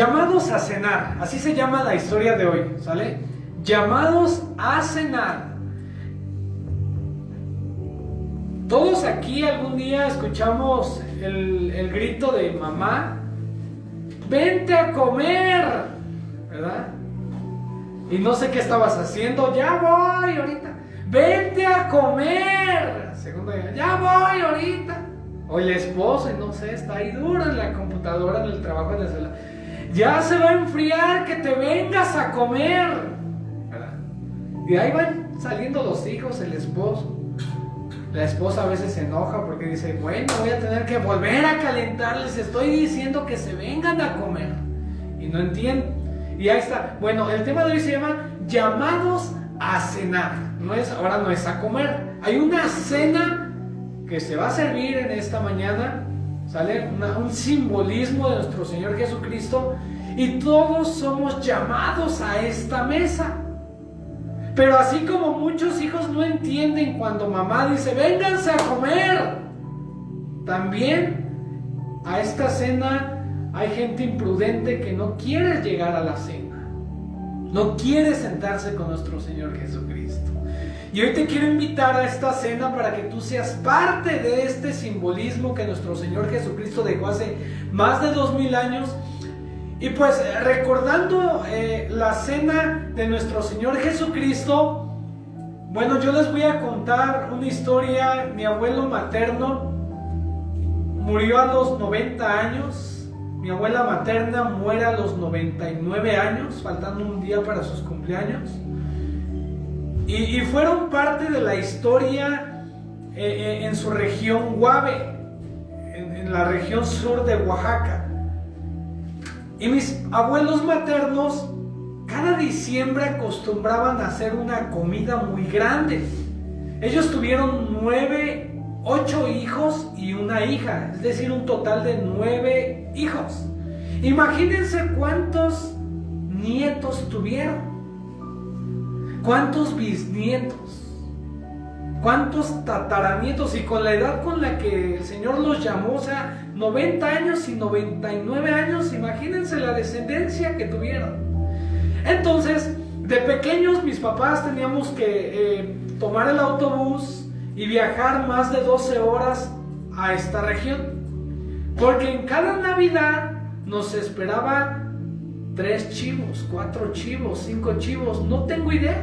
Llamados a cenar, así se llama la historia de hoy, ¿sale? Llamados a cenar. Todos aquí algún día escuchamos el grito de mamá, vente a comer, ¿verdad? Y no sé qué estabas haciendo, ya voy ahorita, vente a comer. Segundo día, ya voy ahorita. O el esposo, y no sé, está ahí duro en la computadora, en el trabajo, en la escuela. Ya se va a enfriar, que te vengas a comer, ¿verdad? Y ahí van saliendo los hijos, el esposo. La esposa a veces se enoja porque dice, bueno, voy a tener que volver a calentarles, estoy diciendo que se vengan a comer. Y no entienden. Y ahí está. Bueno, el tema de hoy se llama llamados a cenar. Ahora no es a comer. Hay una cena que se va a servir en esta mañana, ¿sale? Un simbolismo de nuestro Señor Jesucristo. Y todos somos llamados a esta mesa. Pero así como muchos hijos no entienden cuando mamá dice, vénganse a comer, también a esta cena hay gente imprudente que no quiere llegar a la cena, no quiere sentarse con nuestro Señor Jesucristo. Y hoy te quiero invitar a esta cena para que tú seas parte de este simbolismo que nuestro Señor Jesucristo dejó hace más de 2000 años. Y pues recordando la cena de nuestro Señor Jesucristo, bueno, yo les voy a contar una historia. Mi abuelo materno murió a los 90 años. Mi abuela materna muere a los 99 años, faltando un día para sus cumpleaños. Y fueron parte de la historia en su región Guave, en la región sur de Oaxaca. Y mis abuelos maternos cada diciembre acostumbraban a hacer una comida muy grande. Ellos tuvieron 8 hijos y una hija, es decir, un total de 9 hijos. Imagínense cuántos nietos tuvieron, cuántos bisnietos, cuántos tataranietos, y con la edad con la que el Señor los llamó, o sea, 90 años y 99 años, imagínense la descendencia que tuvieron. Entonces, de pequeños mis papás teníamos que tomar el autobús y viajar más de 12 horas a esta región, porque en cada Navidad nos esperaba 3 chivos, 4 chivos, 5 chivos, no tengo idea.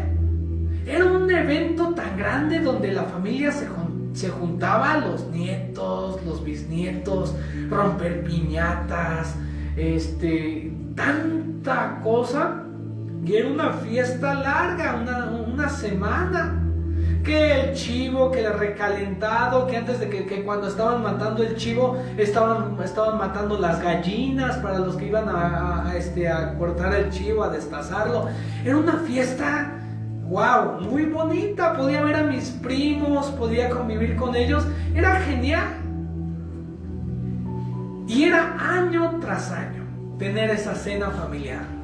Era un evento tan grande donde la familia se juntaba, los nietos, los bisnietos, romper piñatas, tanta cosa. Y era una fiesta larga, una semana. Que el chivo, que el recalentado, que antes de que cuando estaban matando el chivo, estaban matando las gallinas para los que iban a cortar el chivo, a destazarlo. Era una fiesta, wow, muy bonita. Podía ver a mis primos, podía convivir con ellos, era genial. Y era año tras año tener esa cena familiar.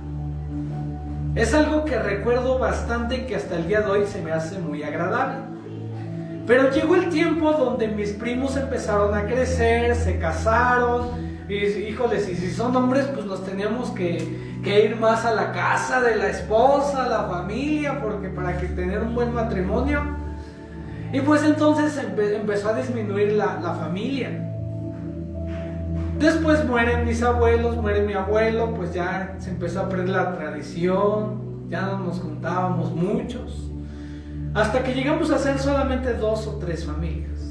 Es algo que recuerdo bastante y que hasta el día de hoy se me hace muy agradable. Pero llegó el tiempo donde mis primos empezaron a crecer, se casaron, y híjoles, y si son hombres, pues nos teníamos que ir más a la casa de la esposa, la familia, porque para que tener un buen matrimonio. Y pues entonces empezó a disminuir la familia. Después mueren mis abuelos, muere mi abuelo, pues ya se empezó a perder la tradición, ya no nos juntábamos muchos, hasta que llegamos a ser solamente 2 o 3 familias.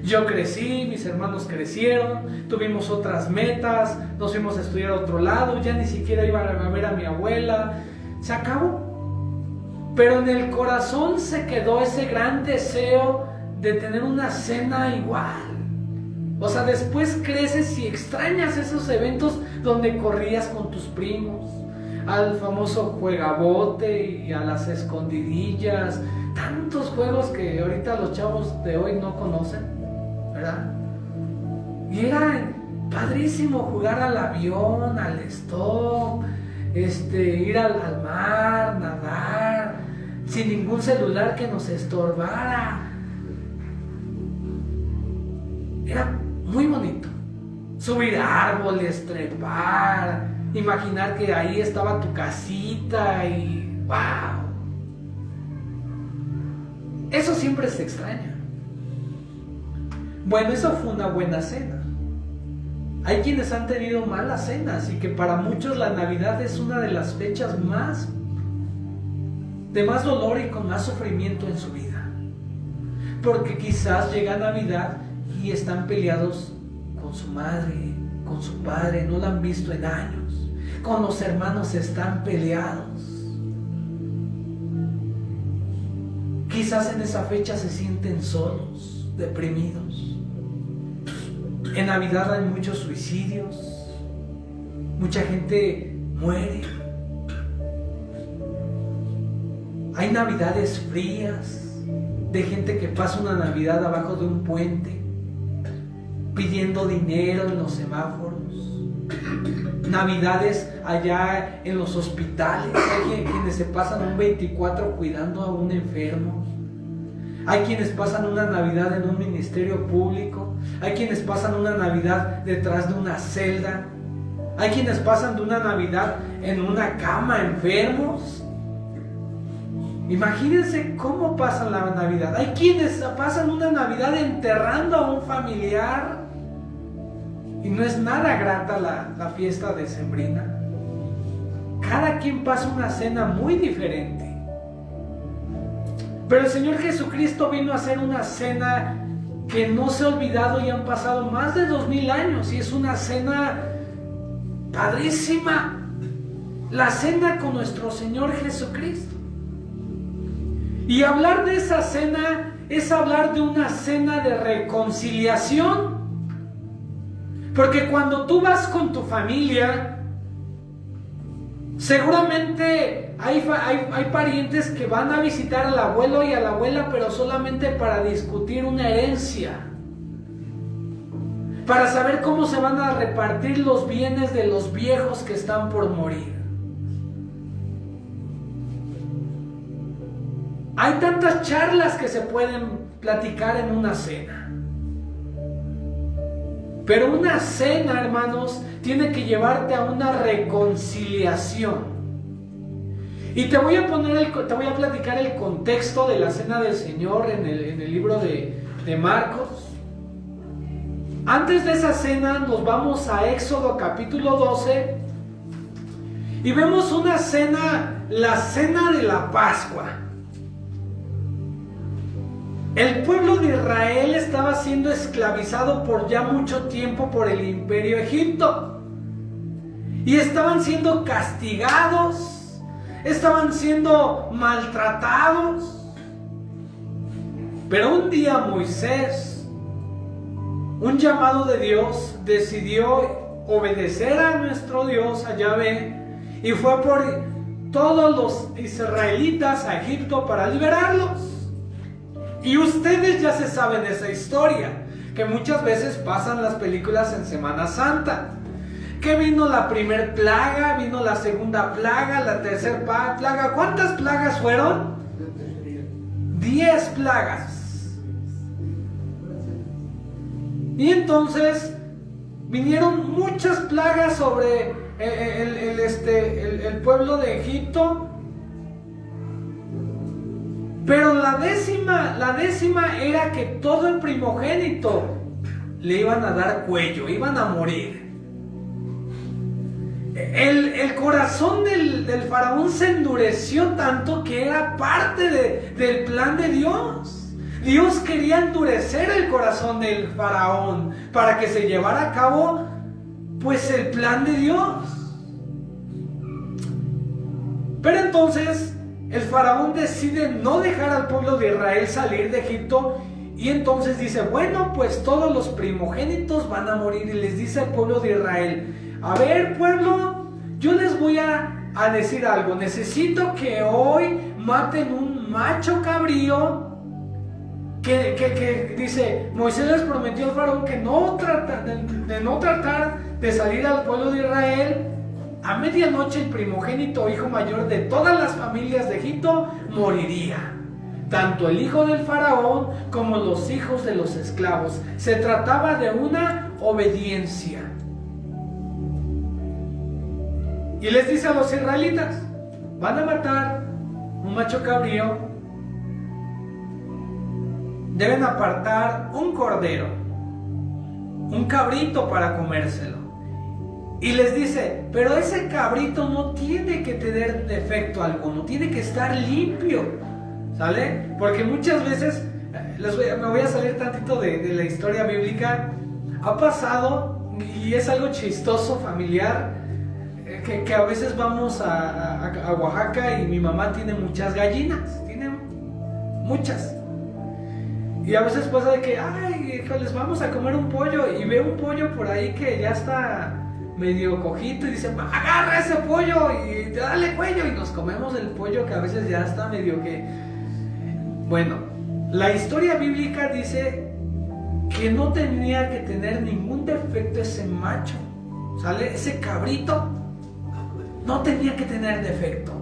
Yo crecí, mis hermanos crecieron, tuvimos otras metas, nos fuimos a estudiar a otro lado, ya ni siquiera iba a ver a mi abuela, se acabó. Pero en el corazón se quedó ese gran deseo de tener una cena igual. O sea, después creces y extrañas esos eventos donde corrías con tus primos, al famoso juegabote y a las escondidillas, tantos juegos que ahorita los chavos de hoy no conocen, ¿verdad? Y era padrísimo jugar al avión, al stop, ir al mar, nadar, sin ningún celular que nos estorbara. Era muy bonito. Subir árboles, trepar, imaginar que ahí estaba tu casita y ¡wow! Eso siempre se extraña. Bueno, eso fue una buena cena. Hay quienes han tenido malas cenas y que para muchos la Navidad es una de las fechas de más dolor y con más sufrimiento en su vida. Porque quizás llega Navidad y están peleados con su madre, con su padre, no la han visto en años. Con los hermanos están peleados. Quizás en esa fecha se sienten solos, deprimidos. En Navidad hay muchos suicidios, mucha gente muere. Hay Navidades frías, de gente que pasa una Navidad abajo de un puente, pidiendo dinero en los semáforos. Navidades allá en los hospitales, hay quienes se pasan un 24 cuidando a un enfermo. Hay quienes pasan una Navidad en un ministerio público. Hay quienes pasan una Navidad detrás de una celda. Hay quienes pasan de una Navidad en una cama enfermos. Imagínense cómo pasa la Navidad. Hay quienes pasan una Navidad enterrando a un familiar. Y no es nada grata la fiesta decembrina. Cada quien pasa una cena muy diferente. Pero el Señor Jesucristo vino a hacer una cena que no se ha olvidado y han pasado más de 2000 años. Y es una cena padrísima. La cena con nuestro Señor Jesucristo. Y hablar de esa cena es hablar de una cena de reconciliación. Porque cuando tú vas con tu familia, seguramente hay parientes que van a visitar al abuelo y a la abuela, pero solamente para discutir una herencia, para saber cómo se van a repartir los bienes de los viejos que están por morir. Hay tantas charlas que se pueden platicar en una cena. Pero una cena, hermanos, tiene que llevarte a una reconciliación. Y te voy a platicar el contexto de la cena del Señor en el libro de Marcos. Antes de esa cena nos vamos a Éxodo capítulo 12 y vemos una cena, la cena de la Pascua. El pueblo de Israel estaba siendo esclavizado por ya mucho tiempo por el imperio Egipto. Y estaban siendo castigados, estaban siendo maltratados. Pero un día Moisés, un llamado de Dios, decidió obedecer a nuestro Dios, a Yahvé, y fue por todos los israelitas a Egipto para liberarlos. Y ustedes ya se saben esa historia, que muchas veces pasan las películas en Semana Santa. Que vino la primer plaga, vino la segunda plaga, la tercera plaga. ¿Cuántas plagas fueron? 10 plagas. Y entonces vinieron muchas plagas sobre el pueblo de Egipto. Pero la décima era que todo el primogénito le iban a dar cuello, iban a morir. El corazón del faraón se endureció tanto que era parte del plan de Dios. Dios quería endurecer el corazón del faraón para que se llevara a cabo pues el plan de Dios. Pero entonces el faraón decide no dejar al pueblo de Israel salir de Egipto y entonces dice, bueno, pues todos los primogénitos van a morir. Y les dice al pueblo de Israel, a ver, pueblo, yo les voy a decir algo. Necesito que hoy maten un macho cabrío que dice, Moisés les prometió al faraón que no tratar de salir al pueblo de Israel. A medianoche el primogénito hijo mayor de todas las familias de Egipto moriría. Tanto el hijo del faraón como los hijos de los esclavos. Se trataba de una obediencia. Y les dice a los israelitas, van a matar un macho cabrío, deben apartar un cordero, un cabrito para comérselo. Y les dice, pero ese cabrito no tiene que tener defecto alguno, tiene que estar limpio, ¿sale? Porque muchas veces, me voy a salir tantito de la historia bíblica, ha pasado, y es algo chistoso, familiar, que a veces vamos a Oaxaca y mi mamá tiene muchas gallinas, tiene muchas. Y a veces pasa de que, ay, les vamos a comer un pollo, y ve un pollo por ahí que ya está medio cojito y dice, agarra ese pollo y dale cuello, y nos comemos el pollo que a veces ya está medio que... Bueno, la historia bíblica dice que no tenía que tener ningún defecto ese macho, ¿sale? Ese cabrito no tenía que tener defecto.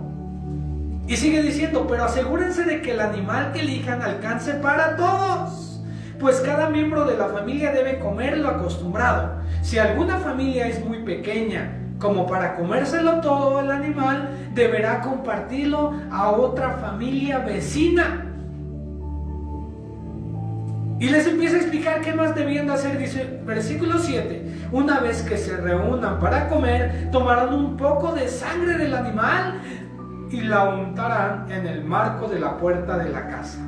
Y sigue diciendo, pero asegúrense de que el animal que elijan alcance para todos, pues cada miembro de la familia debe comer lo acostumbrado. Si alguna familia es muy pequeña como para comérselo todo el animal, deberá compartirlo a otra familia vecina. Y les empieza a explicar qué más debían de hacer. Dice, versículo 7, una vez que se reúnan para comer, tomarán un poco de sangre del animal y la untarán en el marco de la puerta de la casa.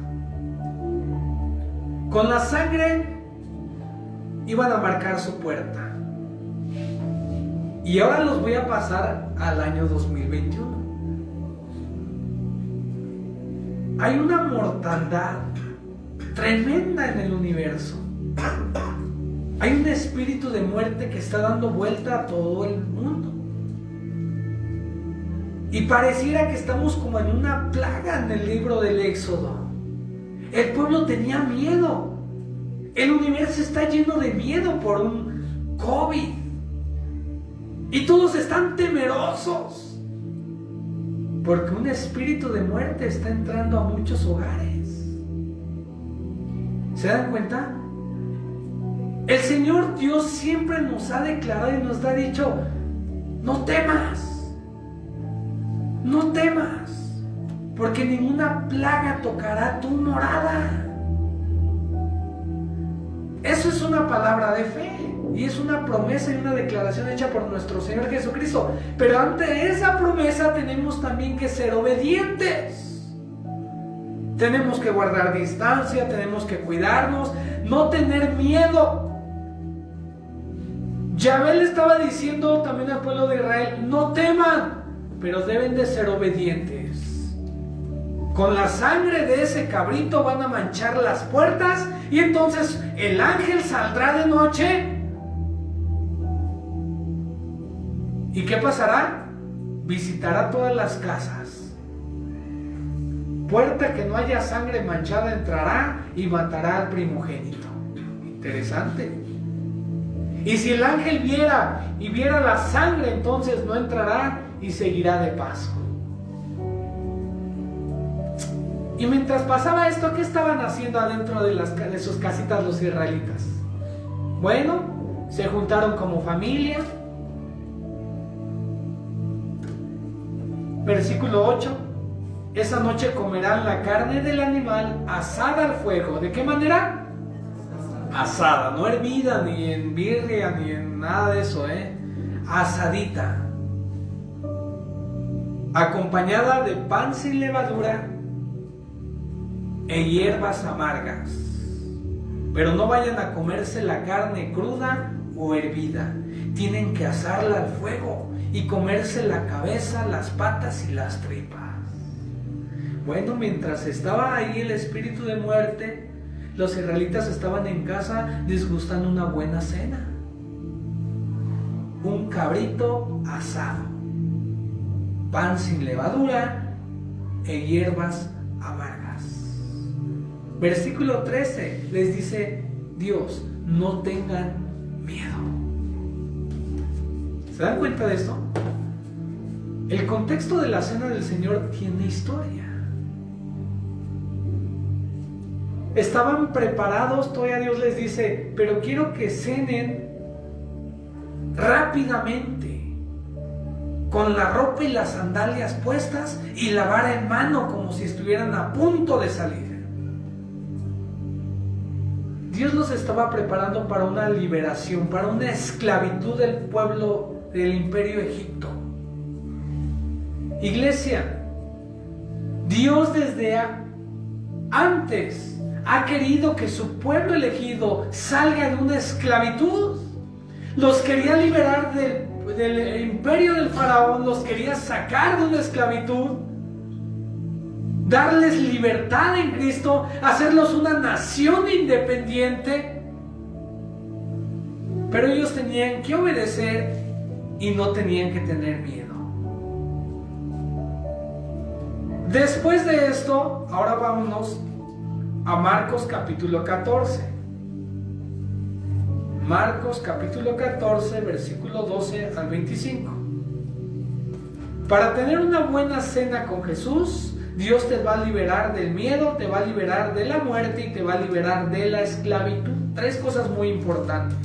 Con la sangre iban a marcar su puerta. Y ahora los voy a pasar al año 2021. Hay una mortandad tremenda en el universo. Hay un espíritu de muerte que está dando vuelta a todo el mundo. Y pareciera que estamos como en una plaga en el libro del Éxodo. El pueblo tenía miedo. El universo está lleno de miedo por un COVID. Y todos están temerosos. Porque un espíritu de muerte está entrando a muchos hogares. ¿Se dan cuenta? El Señor Dios siempre nos ha declarado y nos ha dicho, no temas, no temas, porque ninguna plaga tocará tu morada. Eso es una palabra de fe y es una promesa y una declaración hecha por nuestro Señor Jesucristo. Pero ante esa promesa tenemos también que ser obedientes. Tenemos que guardar distancia, tenemos que cuidarnos, no tener miedo. Yahvé le estaba diciendo también al pueblo de Israel, no teman, pero deben de ser obedientes. Con la sangre de ese cabrito van a manchar las puertas y entonces el ángel saldrá de noche. ¿Y qué pasará? Visitará todas las casas. Puerta que no haya sangre manchada entrará y matará al primogénito. Interesante. Y si el ángel viera la sangre, entonces no entrará y seguirá de paso. Y mientras pasaba esto, ¿qué estaban haciendo adentro de sus casitas los israelitas? Bueno, se juntaron como familia. Versículo 8. Esa noche comerán la carne del animal asada al fuego. ¿De qué manera? Asada, no hervida, ni en birria, ni en nada de eso, asadita. Acompañada de pan sin levadura e hierbas amargas. Pero no vayan a comerse la carne cruda o hervida. Tienen que asarla al fuego y comerse la cabeza, las patas y las tripas. Bueno, mientras estaba ahí el espíritu de muerte, los israelitas estaban en casa disgustando una buena cena. Un cabrito asado, pan sin levadura e hierbas amargas. Versículo 13 les dice Dios, no tengan miedo. ¿Se dan cuenta de esto? El contexto de la cena del Señor tiene historia. Estaban preparados, todavía Dios les dice, pero quiero que cenen rápidamente. con la ropa y las sandalias puestas y la vara en mano, como si estuvieran a punto de salir. Dios los estaba preparando para una liberación, para una esclavitud del pueblo del imperio Egipto. Iglesia, Dios desde antes ha querido que su pueblo elegido salga de una esclavitud. Los quería liberar del imperio del faraón, los quería sacar de una esclavitud, darles libertad en Cristo, hacerlos una nación independiente. Pero ellos tenían que obedecer y no tenían que tener miedo. Después de esto, ahora vámonos a Marcos capítulo 14. Marcos capítulo 14, versículo 12 al 25. Para tener una buena cena con Jesús, Dios te va a liberar del miedo, te va a liberar de la muerte y te va a liberar de la esclavitud. Tres cosas muy importantes.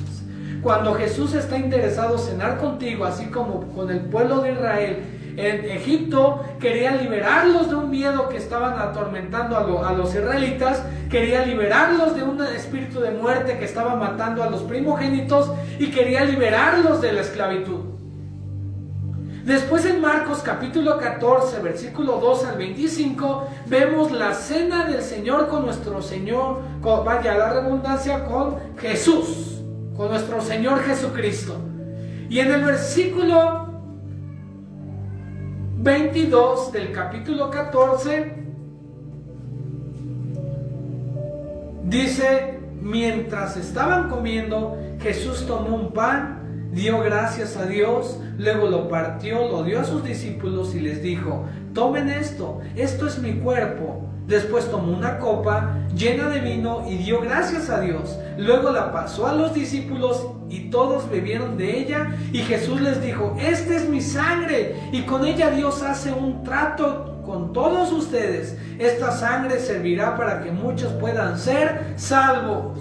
Cuando Jesús está interesado en cenar contigo, así como con el pueblo de Israel en Egipto, quería liberarlos de un miedo que estaban atormentando a los israelitas, quería liberarlos de un espíritu de muerte que estaba matando a los primogénitos y quería liberarlos de la esclavitud. Después en Marcos capítulo 14, versículo 2 al 25, vemos la cena del Señor con nuestro Señor, vaya la redundancia, con Jesús, con nuestro Señor Jesucristo. Y en el versículo 22 del capítulo 14 dice: mientras estaban comiendo, Jesús tomó un pan, dio gracias a Dios, luego lo partió, lo dio a sus discípulos y les dijo: tomen esto es mi cuerpo. Después tomó una copa llena de vino y dio gracias a Dios. Luego la pasó a los discípulos y todos bebieron de ella. Y Jesús les dijo: esta es mi sangre. Y con ella Dios hace un trato con todos ustedes. Esta sangre servirá para que muchos puedan ser salvos.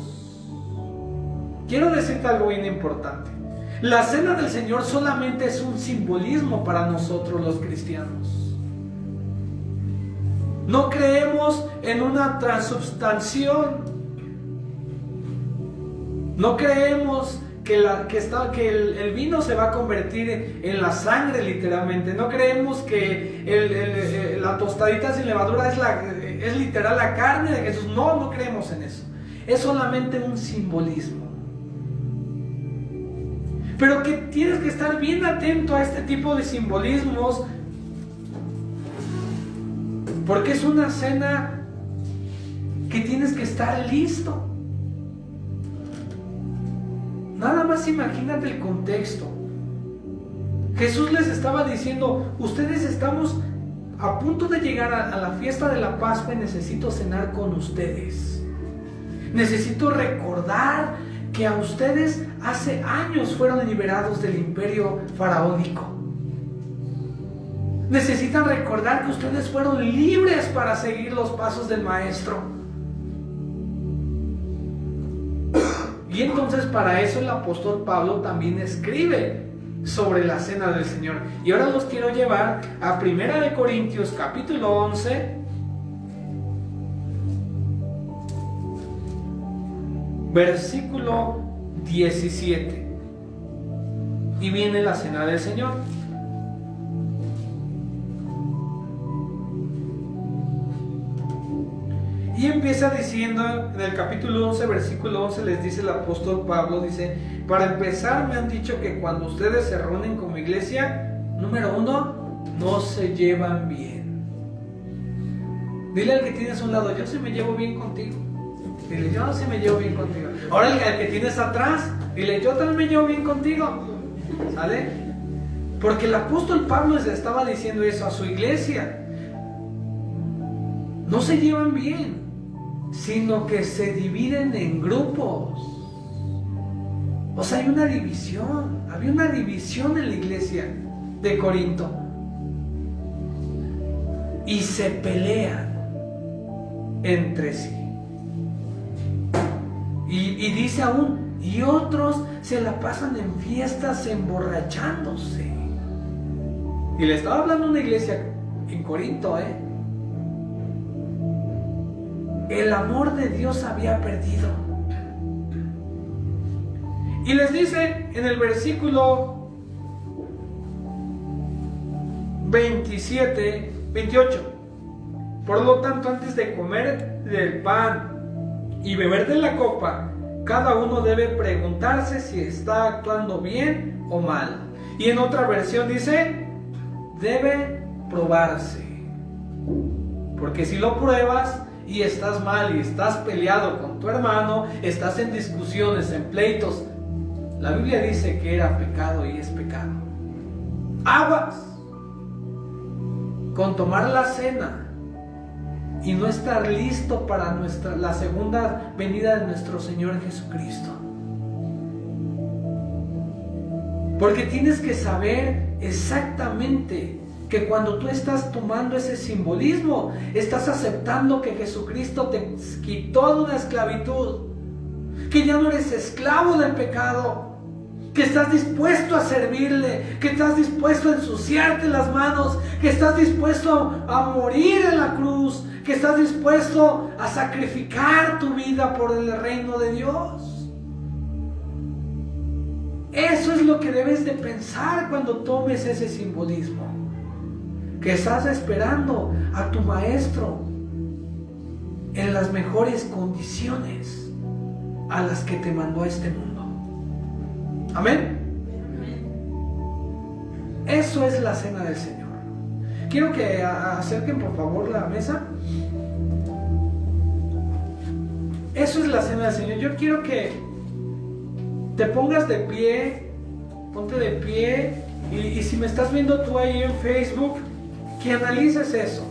Quiero decirte algo bien importante. La cena del Señor solamente es un simbolismo para nosotros los cristianos. No creemos en una transubstanciación. No creemos que el vino se va a convertir en la sangre literalmente. No creemos que la tostadita sin levadura es literal la carne de Jesús. No creemos en eso. Es solamente un simbolismo. Pero que tienes que estar bien atento a este tipo de simbolismos, porque es una cena que tienes que estar listo. Nada más imagínate el contexto. Jesús les estaba diciendo: ustedes estamos a punto de llegar a la fiesta de la Pascua y necesito cenar con ustedes. Necesito recordar que a ustedes hace años fueron liberados del imperio faraónico. Necesitan recordar que ustedes fueron libres para seguir los pasos del Maestro. Y entonces para eso el apóstol Pablo también escribe sobre la cena del Señor. Y ahora los quiero llevar a 1 Corintios capítulo 11, versículo 17. Y viene la cena del Señor. Y empieza diciendo en el capítulo 11, versículo 11, les dice el apóstol Pablo, dice: para empezar, me han dicho que cuando ustedes se reúnen como iglesia, número 1, no se llevan bien. Dile al que tienes a un lado: yo sí me llevo bien contigo. Dile: yo sí me llevo bien contigo. Ahora al que tienes atrás, dile: yo también me llevo bien contigo. ¿Sale? Porque el apóstol Pablo les estaba diciendo eso a su iglesia. No se llevan bien, sino que se dividen en grupos. O sea, hay una división. Había una división en la iglesia de Corinto. Y se pelean entre sí. Y dice aún: y otros se la pasan en fiestas emborrachándose. Y le estaba hablando a una iglesia en Corinto, El amor de Dios había perdido. Y les dice en el versículo 28: por lo tanto, antes de comer del pan y beber de la copa, cada uno debe preguntarse si está actuando bien o mal. Y en otra versión dice, debe probarse. Porque si lo pruebas y estás mal y estás peleado con tu hermano, estás en discusiones, en pleitos, la Biblia dice que era pecado y es pecado. Aguas con tomar la cena y no estar listo para la segunda venida de nuestro Señor Jesucristo. Porque tienes que saber exactamente que cuando tú estás tomando ese simbolismo, estás aceptando que Jesucristo te quitó de una esclavitud, que ya no eres esclavo del pecado, que estás dispuesto a servirle, que estás dispuesto a ensuciarte las manos, que estás dispuesto a morir en la cruz, que estás dispuesto a sacrificar tu vida por el reino de Dios. Eso es lo que debes de pensar cuando tomes ese simbolismo, que estás esperando a tu maestro en las mejores condiciones a las que te mandó a este mundo. Amén. Eso es la cena del Señor. Quiero que acerquen por favor la mesa. Eso es la cena del Señor. Yo quiero que te pongas de pie, ponte de pie, y si me estás viendo tú ahí en Facebook, que analices eso.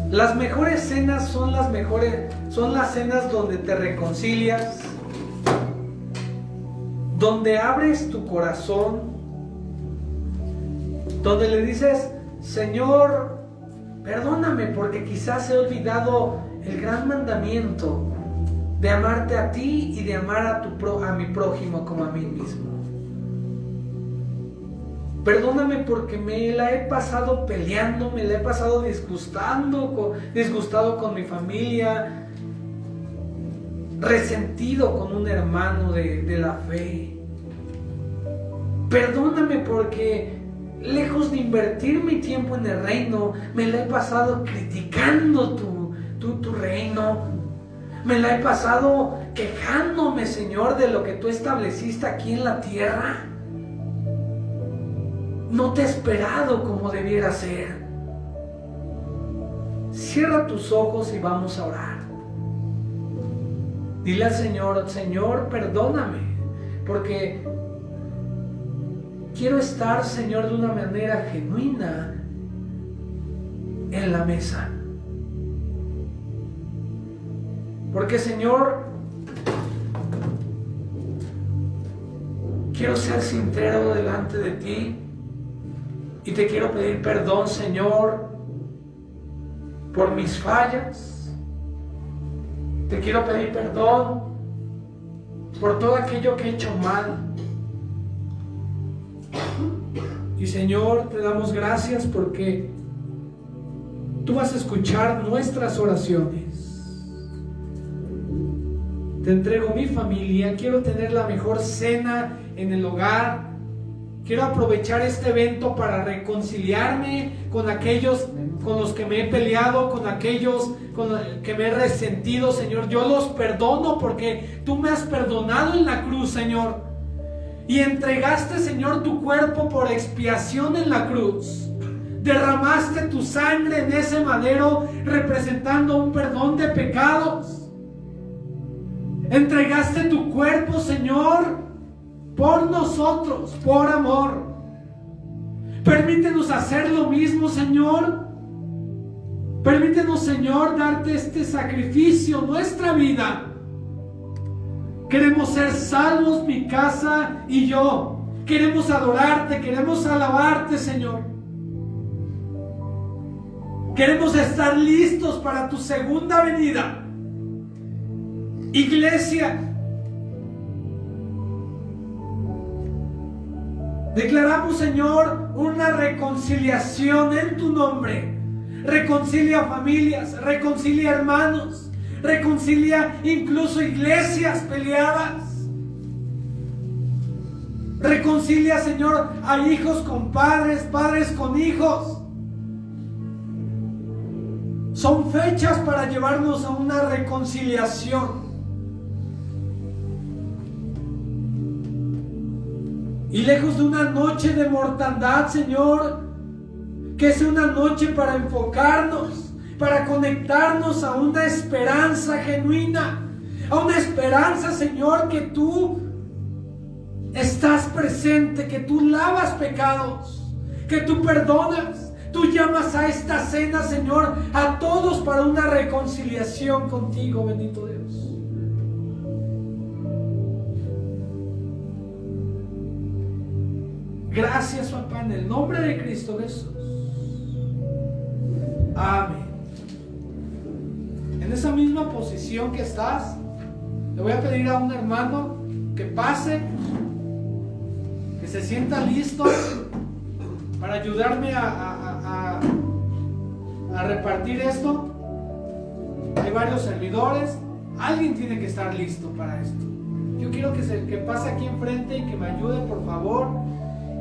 Las mejores cenas son las cenas donde te reconcilias, donde abres tu corazón, donde le dices, Señor, perdóname porque quizás he olvidado el gran mandamiento de amarte a ti y de amar a mi prójimo como a mí mismo. Perdóname porque me la he pasado peleando, me la he pasado disgustado con mi familia, resentido con un hermano de la fe. Perdóname porque lejos de invertir mi tiempo en el reino, me la he pasado criticando tu reino. Me la he pasado quejándome, Señor, de lo que tú estableciste aquí en la tierra. No te he esperado como debiera ser. Cierra tus ojos y vamos a orar. Dile al Señor, Señor, perdóname, porque quiero estar, Señor, de una manera genuina en la mesa. Porque, Señor, quiero ser sincero delante de ti y te quiero pedir perdón, Señor, por mis fallas. Te quiero pedir perdón por todo aquello que he hecho mal. Y, Señor, te damos gracias porque tú vas a escuchar nuestras oraciones. Te entrego mi familia, quiero tener la mejor cena en el hogar. Quiero aprovechar este evento para reconciliarme con aquellos con los que me he peleado, con aquellos con los que me he resentido, Señor. Yo los perdono porque tú me has perdonado en la cruz, Señor. Y entregaste, Señor, tu cuerpo por expiación en la cruz. Derramaste tu sangre en ese madero representando un perdón de pecados. Entregaste tu cuerpo, Señor, por nosotros, por amor. Permítenos hacer lo mismo, Señor. Permítenos, Señor, darte este sacrificio, nuestra vida. Queremos ser salvos, mi casa y yo. Queremos adorarte, queremos alabarte, Señor. Queremos estar listos para tu segunda venida. Iglesia, Declaramos, Señor, una reconciliación en tu nombre. Reconcilia familias, reconcilia hermanos, reconcilia incluso iglesias peleadas. Reconcilia, Señor, a hijos con padres, padres con hijos. Son fechas para llevarnos a una reconciliación. Y lejos de una noche de mortandad, Señor, que sea una noche para enfocarnos, para conectarnos a una esperanza genuina, a una esperanza, Señor, que tú estás presente, que tú lavas pecados, que tú perdonas. Tú llamas a esta cena, Señor, a todos para una reconciliación contigo, bendito Dios. Gracias, papá, en el nombre de Cristo Jesús. Amén. En esa misma posición que estás, le voy a pedir a un hermano que pase, que se sienta listo para ayudarme a repartir esto. Hay varios servidores. Alguien tiene que estar listo para esto. Yo quiero que pase aquí enfrente y que me ayude, por favor.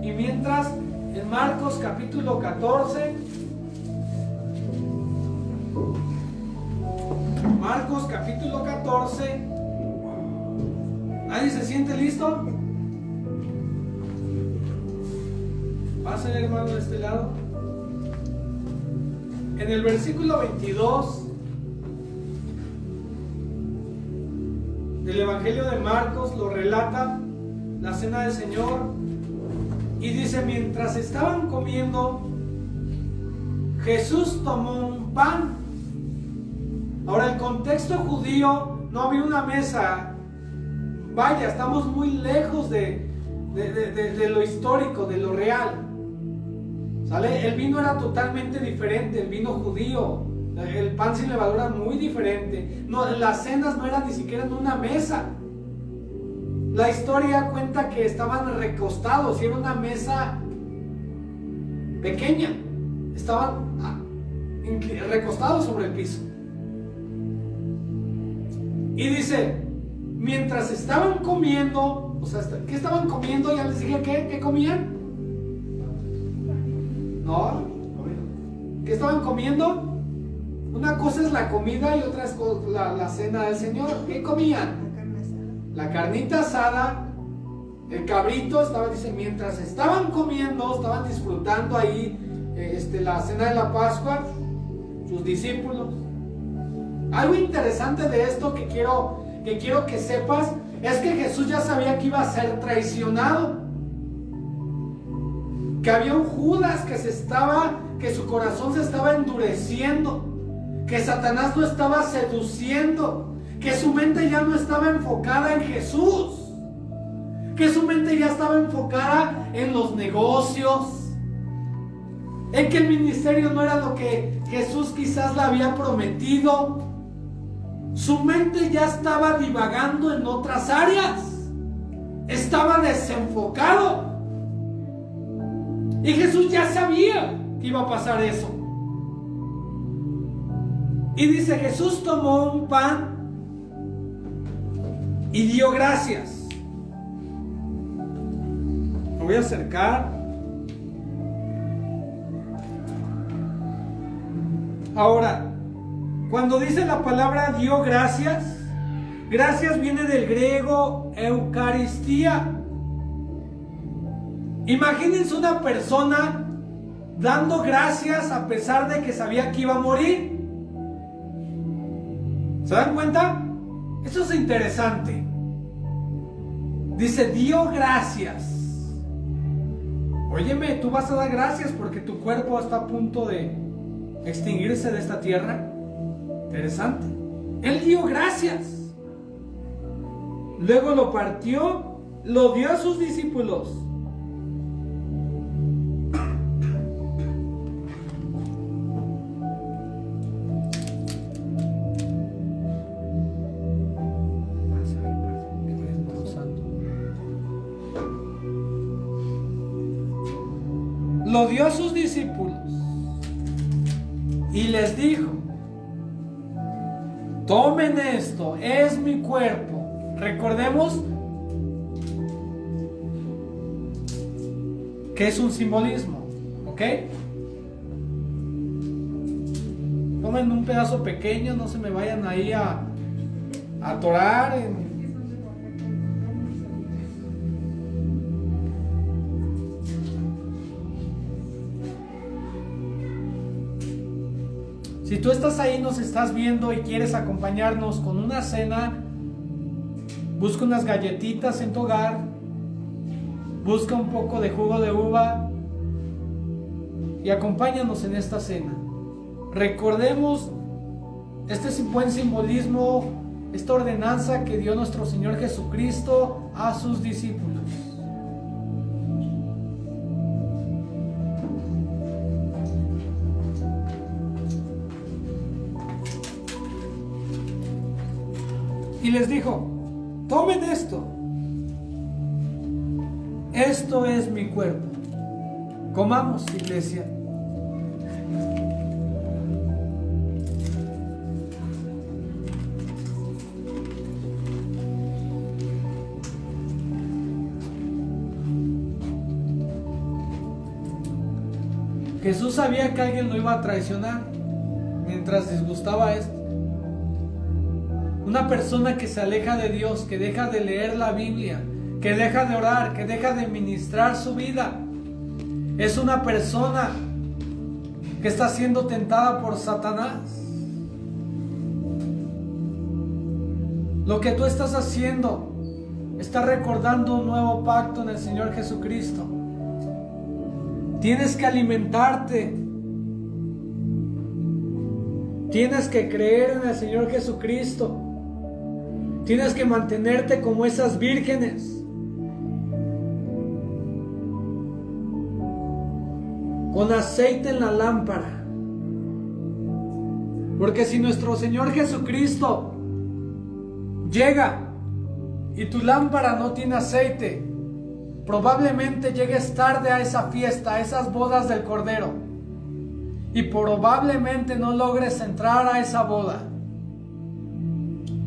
Y mientras, en Marcos capítulo 14, Marcos capítulo 14, ¿nadie se siente listo? Pasa el hermano de este lado. En el versículo 22 del Evangelio de Marcos lo relata la cena del Señor. Y dice, mientras estaban comiendo, Jesús tomó un pan. Ahora, el contexto judío, no había una mesa. Vaya, estamos muy lejos de lo histórico, de lo real. ¿Sale? El vino era totalmente diferente, el vino judío. El pan sin levadura muy diferente. No, las cenas no eran ni siquiera en una mesa. La historia cuenta que estaban recostados y era una mesa pequeña. Estaban recostados sobre el piso. Y dice, mientras estaban comiendo, o sea, ¿qué estaban comiendo? Ya les dije, ¿qué comían? ¿No? ¿Qué estaban comiendo? Una cosa es la comida y otra es la cena del Señor. ¿Qué comían? La carnita asada, el cabrito. Dice, mientras estaban comiendo, estaban disfrutando ahí la cena de la Pascua, sus discípulos. Algo interesante de esto que quiero que sepas es que Jesús ya sabía que iba a ser traicionado, que había un Judas que su corazón se estaba endureciendo, que Satanás lo estaba seduciendo, que su mente ya no estaba enfocada en Jesús, que su mente ya estaba enfocada en los negocios, en que el ministerio no era lo que Jesús quizás le había prometido. Su mente ya estaba divagando en otras áreas, estaba desenfocado. Y Jesús ya sabía que iba a pasar eso. Y dice, Jesús tomó un pan y dio gracias. Me voy a acercar. Ahora, cuando dice la palabra dio gracias, gracias viene del griego eucaristía. Imagínense una persona dando gracias a pesar de que sabía que iba a morir. ¿Se dan cuenta? Eso es interesante. Dice, dio gracias. Óyeme, tú vas a dar gracias porque tu cuerpo está a punto de extinguirse de esta tierra. Interesante. Él dio gracias. Luego lo partió, lo dio a sus discípulos. lo dio a sus discípulos y les dijo: tomen esto, es mi cuerpo. Recordemos que es un simbolismo, ¿ok? Tomen un pedazo pequeño, no se me vayan ahí a atorar en... Si tú estás ahí, nos estás viendo y quieres acompañarnos con una cena, busca unas galletitas en tu hogar, busca un poco de jugo de uva y acompáñanos en esta cena. Recordemos este buen simbolismo, esta ordenanza que dio nuestro Señor Jesucristo a sus discípulos. Y les dijo: tomen esto, esto es mi cuerpo. Comamos, iglesia. Jesús sabía que alguien lo iba a traicionar mientras disgustaba esto. Una persona que se aleja de Dios, que deja de leer la Biblia, que deja de orar, que deja de ministrar su vida, es una persona que está siendo tentada por Satanás. Lo que tú estás haciendo está recordando un nuevo pacto en el Señor Jesucristo. Tienes que alimentarte. Tienes que creer en el Señor Jesucristo. Tienes que mantenerte como esas vírgenes, con aceite en la lámpara. Porque si nuestro Señor Jesucristo llega y tu lámpara no tiene aceite, probablemente llegues tarde a esa fiesta, a esas bodas del Cordero, y probablemente no logres entrar a esa boda.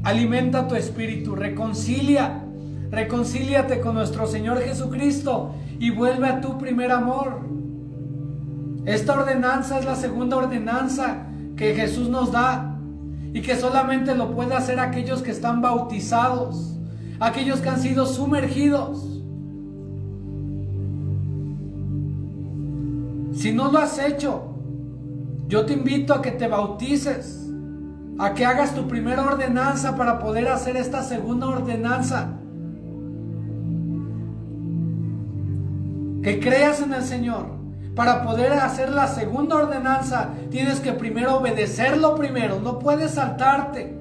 Alimenta tu espíritu, reconcíliate con nuestro Señor Jesucristo y vuelve a tu primer amor. Esta ordenanza es la segunda ordenanza que Jesús nos da y que solamente lo puede hacer aquellos que están bautizados, aquellos que han sido sumergidos. Si no lo has hecho, yo te invito a que te bautices, a que hagas tu primera ordenanza para poder hacer esta segunda ordenanza. Que creas en el Señor. Para poder hacer la segunda ordenanza, tienes que primero obedecerlo primero. No puedes saltarte.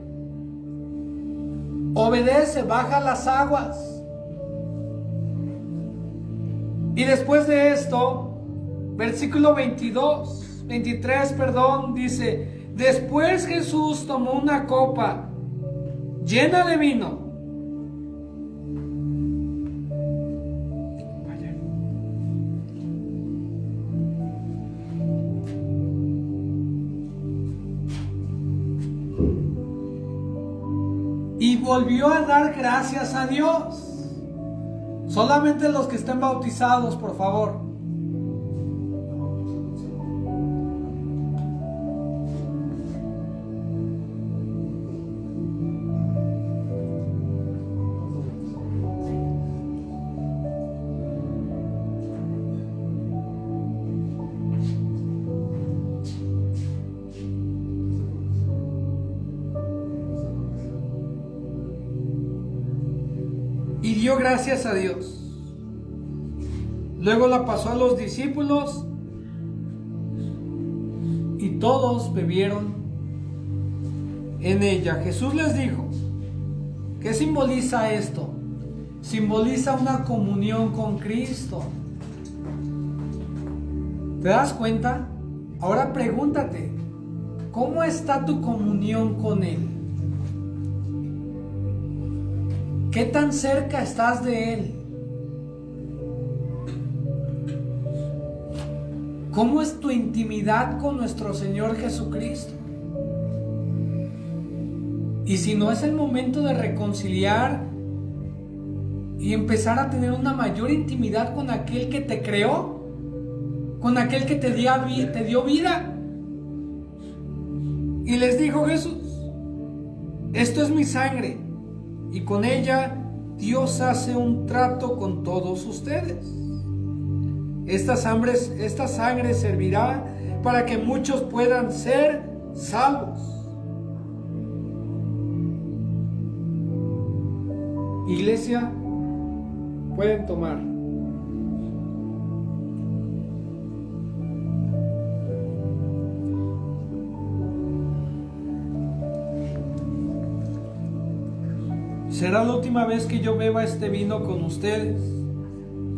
Obedece, baja las aguas. Y después de esto, versículo 23, dice: después Jesús tomó una copa llena de vino. Y volvió a dar gracias a Dios. Solamente los que estén bautizados, por favor. Y dio gracias a Dios. Luego la pasó a los discípulos y todos bebieron en ella. Jesús les dijo: ¿qué simboliza esto? Simboliza una comunión con Cristo. ¿Te das cuenta? Ahora pregúntate, ¿cómo está tu comunión con Él? ¿Qué tan cerca estás de Él? ¿Cómo es tu intimidad con nuestro Señor Jesucristo? Y si no, es el momento de reconciliar y empezar a tener una mayor intimidad con aquel que te creó, con aquel que te dio vida. Y les dijo Jesús: esto es mi sangre, y con ella Dios hace un trato con todos ustedes. Esta sangre servirá para que muchos puedan ser salvos. Iglesia, pueden tomar. Será la última vez que yo beba este vino con ustedes,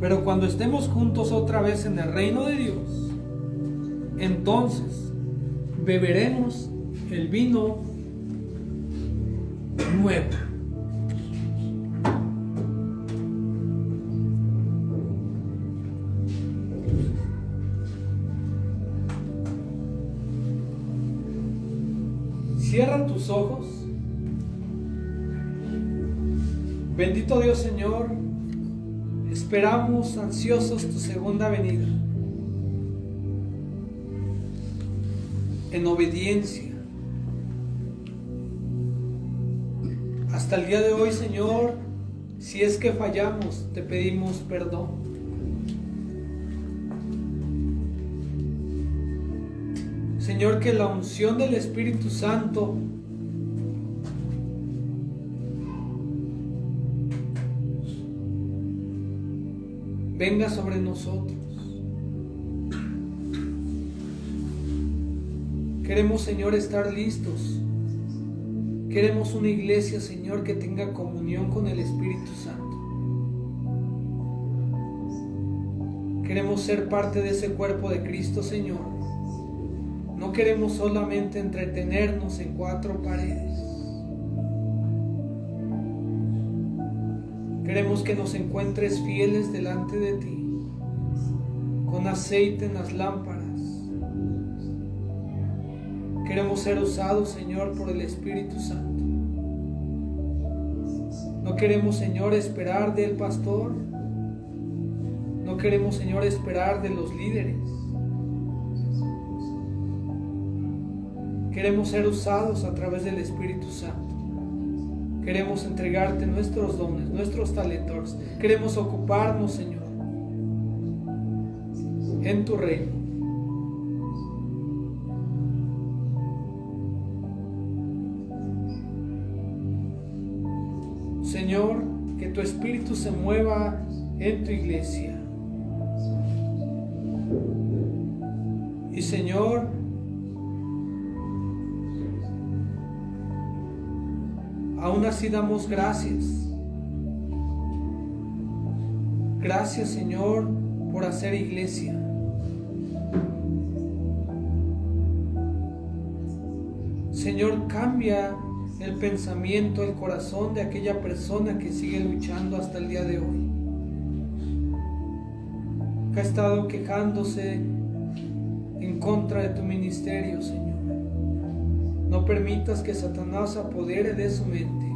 pero cuando estemos juntos otra vez en el reino de Dios, entonces beberemos el vino nuevo. Cierra tus ojos. Bendito Dios, Señor, esperamos ansiosos tu segunda venida, en obediencia. Hasta el día de hoy, Señor, si es que fallamos, te pedimos perdón. Señor, que la unción del Espíritu Santo venga sobre nosotros. Queremos, Señor, estar listos. Queremos una iglesia, Señor, que tenga comunión con el Espíritu Santo. Queremos ser parte de ese cuerpo de Cristo, Señor. No queremos solamente entretenernos en cuatro paredes. Queremos que nos encuentres fieles delante de ti, con aceite en las lámparas. Queremos ser usados, Señor, por el Espíritu Santo. No queremos, Señor, esperar del pastor. No queremos, Señor, esperar de los líderes. Queremos ser usados a través del Espíritu Santo. Queremos entregarte nuestros dones, nuestros talentos. Queremos ocuparnos, Señor, en tu reino. Señor, que tu Espíritu se mueva en tu iglesia. Y Señor, aún así damos gracias. Gracias, Señor, por hacer iglesia. Señor, cambia el pensamiento, el corazón de aquella persona que sigue luchando hasta el día de hoy, que ha estado quejándose en contra de tu ministerio, Señor. No permitas que Satanás se apodere de su mente.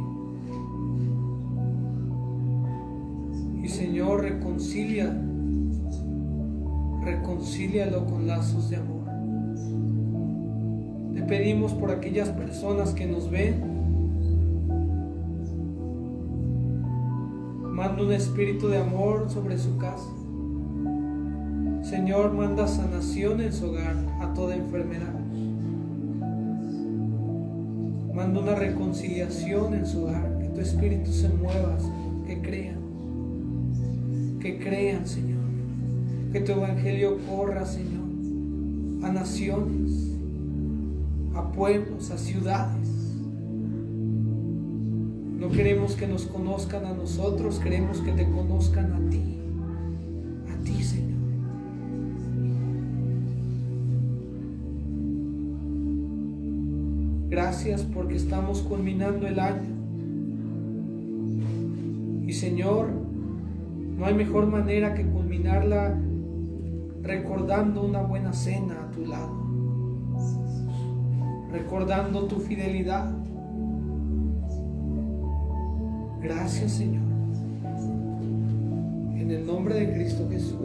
Y Señor, reconcílialo con lazos de amor. Te pedimos por aquellas personas que nos ven. Manda un espíritu de amor sobre su casa. Señor, manda sanación en su hogar a toda enfermedad. Manda una reconciliación en su hogar, que tu Espíritu se mueva, Señor, que crean, Señor, que tu Evangelio corra, Señor, a naciones, a pueblos, a ciudades. No queremos que nos conozcan a nosotros, queremos que te conozcan a ti, Señor. Gracias porque estamos culminando el año. Y Señor, no hay mejor manera que culminarla recordando una buena cena a tu lado, recordando tu fidelidad. Gracias, Señor. En el nombre de Cristo Jesús.